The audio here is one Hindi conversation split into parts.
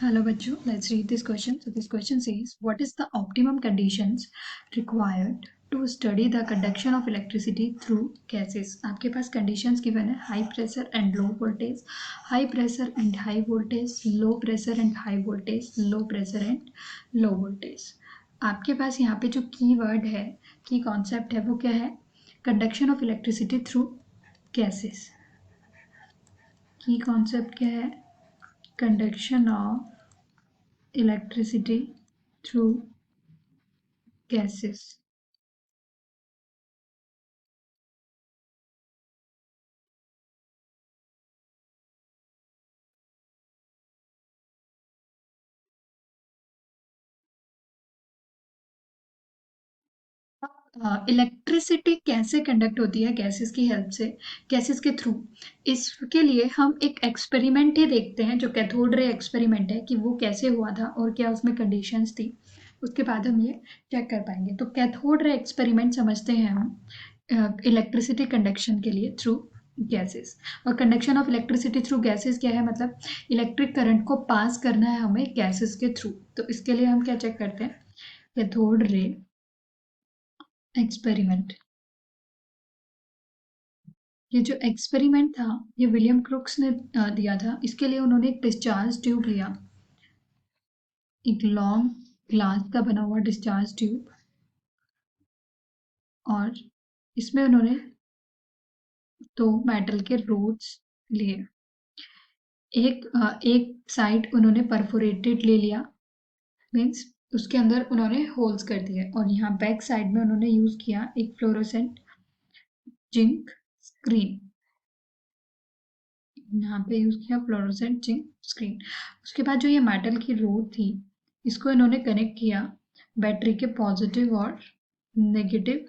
Hello बच्चों, let's read this question. So this question says, what is the optimum conditions required to study the conduction of electricity through gases? आपके पास conditions given है, high pressure and low voltage, high pressure and high voltage, low pressure and high voltage, low pressure and low voltage. आपके पास यहाँ पे जो keyword है, key concept है, वो क्या है? Conduction of electricity through gases. Key concept क्या है? Conduction of electricity through gases. Electricity कैसे कंडक्ट होती है गैसेस की हेल्प से, गैसेस के थ्रू? इसके लिए हम एक एक्सपेरिमेंट ही देखते हैं जो कैथोड रे एक्सपेरिमेंट है कि वो कैसे हुआ था और क्या उसमें कंडीशंस थी। उसके बाद हम ये चेक कर पाएंगे। तो कैथोड रे एक्सपेरिमेंट समझते हैं हम इलेक्ट्रिसिटी कंडक्शन के लिए थ्रू गैसेस। और conduction of electricity through gases क्या है? मतलब इलेक्ट्रिक करंट को पास करना है हमें गैसेस के थ्रू। तो इसके लिए हम क्या चेक करते हैं? Cathode ray experiment. ये जो एक्सपेरिमेंट था ये विलियम क्रुक्स ने दिया था। इसके लिए उन्होंने एक डिस्चार्ज ट्यूब लिया, एक लॉन्ग ग्लास का बना हुआ डिस्चार्ज ट्यूब, और इसमें उन्होंने दो मेटल के रोड्स लिए। एक साइड उन्होंने परफोरेटेड ले लिया, मीन्स उसके अंदर उन्होंने होल्स कर दिए, और यहाँ बैक साइड में उन्होंने यूज किया एक फ्लोरोसेंट जिंक स्क्रीन। यहाँ पे यूज किया फ्लोरोसेंट जिंक स्क्रीन। उसके बाद जो ये मेटल की रोड थी, इसको इन्होंने कनेक्ट किया बैटरी के पॉजिटिव और नेगेटिव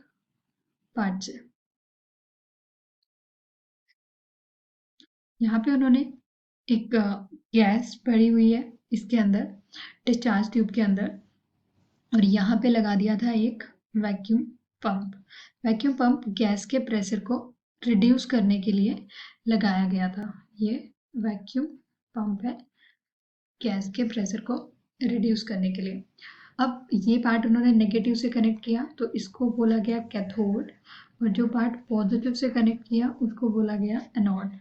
पार्ट से। यहाँ पे उन्होंने एक गैस भरी हुई है इसके अंदर, डिस्चार्ज ट्यूब के अंदर, और यहाँ पे लगा दिया था एक vacuum pump. Vacuum pump gas के प्रेशर को रिड्यूस करने के लिए लगाया गया था। ये वैक्यूम पंप है गैस के प्रेशर को रिड्यूस करने के लिए। अब ये पार्ट उन्होंने नेगेटिव से कनेक्ट किया तो इसको बोला गया कैथोड, और जो पार्ट पॉजिटिव से कनेक्ट किया उसको बोला गया एनोड।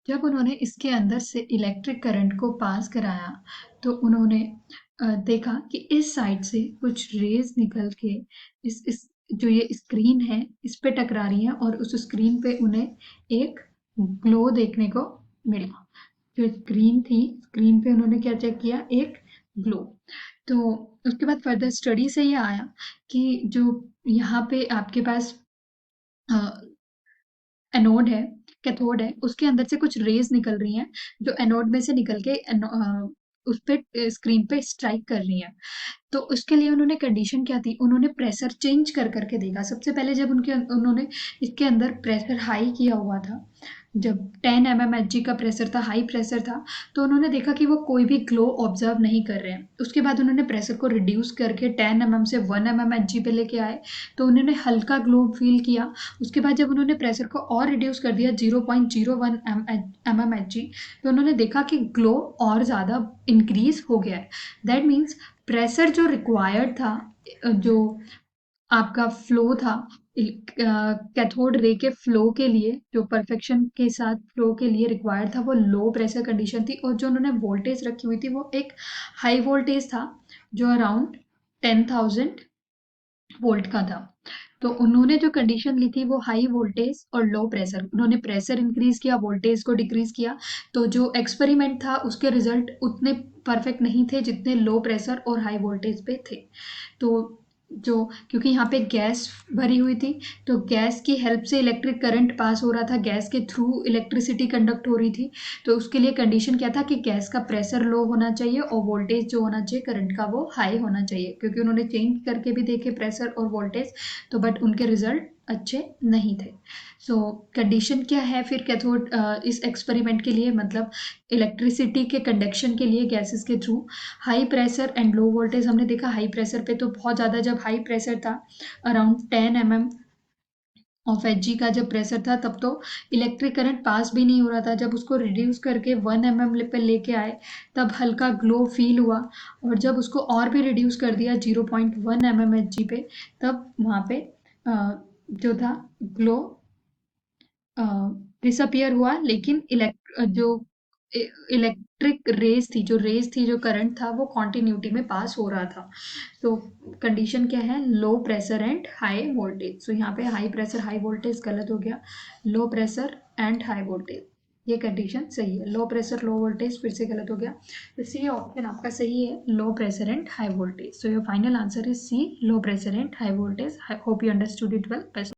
जब उन्होंने इसके अंदर से इलेक्ट्रिक करंट को पास कराया तो उन्होंने देखा कि इस साइड से कुछ रेज निकल के इस जो ये स्क्रीन है इस पे टकरा रही है, और उस स्क्रीन पे उन्हें एक ग्लो देखने को मिला। जो स्क्रीन थी, स्क्रीन पे उन्होंने क्या चेक किया? एक ग्लो। तो उसके बाद फर्दर स्टडी से ये आया कि जो यहाँ पे आपके पास एनोड है, कैथोड है, उसके अंदर से कुछ रेज निकल रही हैं जो एनोड में से निकल के उस पे स्क्रीन पे स्ट्राइक कर रही हैं। तो उसके लिए उन्होंने कंडीशन क्या थी? उन्होंने प्रेशर चेंज कर करके देखा। सबसे पहले जब उन्होंने इसके अंदर प्रेशर हाई किया हुआ था, जब 10 mmHg का प्रेशर था, हाई प्रेशर था, तो उन्होंने देखा कि वो कोई भी ग्लो ऑब्जर्व नहीं कर रहे हैं। उसके बाद उन्होंने प्रेशर को रिड्यूस करके 10 mm से 1 mmHg पे लेके आए तो उन्होंने हल्का ग्लो फील किया। उसके बाद जब उन्होंने प्रेशर को और रिड्यूस कर दिया 0.01 mmHg, तो उन्होंने देखा कि ग्लो और ज़्यादा इंक्रीज हो गया है। दैट मीन्स प्रेशर जो रिक्वायर्ड था, जो आपका फ्लो था कैथोड रे के फ्लो के लिए, जो परफेक्शन के साथ फ्लो के लिए रिक्वायर्ड था, वो लो प्रेशर कंडीशन थी। और जो उन्होंने वोल्टेज रखी हुई थी वो एक हाई वोल्टेज था जो अराउंड 10,000 वोल्ट का था। तो उन्होंने जो कंडीशन ली थी वो हाई वोल्टेज और लो प्रेशर, उन्होंने प्रेशर इंक्रीज किया, वोल्टेज को डिक्रीज किया। तो जो एक्सपेरिमेंट था उसके रिजल्ट उतने परफेक्ट नहीं थे जितने लो प्रेशर और हाई वोल्टेज पे थे। तो जो क्योंकि यहाँ पे गैस भरी हुई थी तो गैस की हेल्प से इलेक्ट्रिक करंट पास हो रहा था, गैस के थ्रू इलेक्ट्रिसिटी कंडक्ट हो रही थी। तो उसके लिए कंडीशन क्या था कि गैस का प्रेशर लो होना चाहिए और वोल्टेज जो होना चाहिए करंट का वो हाई होना चाहिए। क्योंकि उन्होंने चेंज करके भी देखे प्रेशर और वोल्टेज, तो बट उनके रिजल्ट अच्छे नहीं थे। सो कंडीशन क्या है फिर कैथोड इस एक्सपेरिमेंट के लिए, मतलब इलेक्ट्रिसिटी के कंडक्शन के लिए गैसेस के through? High pressure and low voltage हमने देखा। हाई प्रेशर पे तो बहुत ज़्यादा, जब हाई प्रेशर था अराउंड 10 mm ऑफ एच का जब प्रेशर था तब तो इलेक्ट्रिक करंट पास भी नहीं हो रहा था। जब उसको रिड्यूस करके 1 mm पे लेके आए तब हल्का ग्लो फील हुआ, और जब उसको और भी रिड्यूस कर दिया 0.1 mmHg पे, तब वहाँ पे जो था ग्लो डिसअपियर हुआ। लेकिन इलेक्ट्रिक रेज थी, जो करंट था वो कॉन्टिन्यूटी में पास हो रहा था। तो कंडीशन क्या है, low pressure and high voltage. So यहाँ पे हाई प्रेशर हाई वोल्टेज गलत हो गया, low pressure and high voltage ये कंडीशन सही है। लो प्रेशर लो वोल्टेज फिर से गलत हो गया, तो सी ऑप्शन आपका सही है, low pressure and high voltage. So your final answer is C, low pressure and high voltage. I hope you understood it well.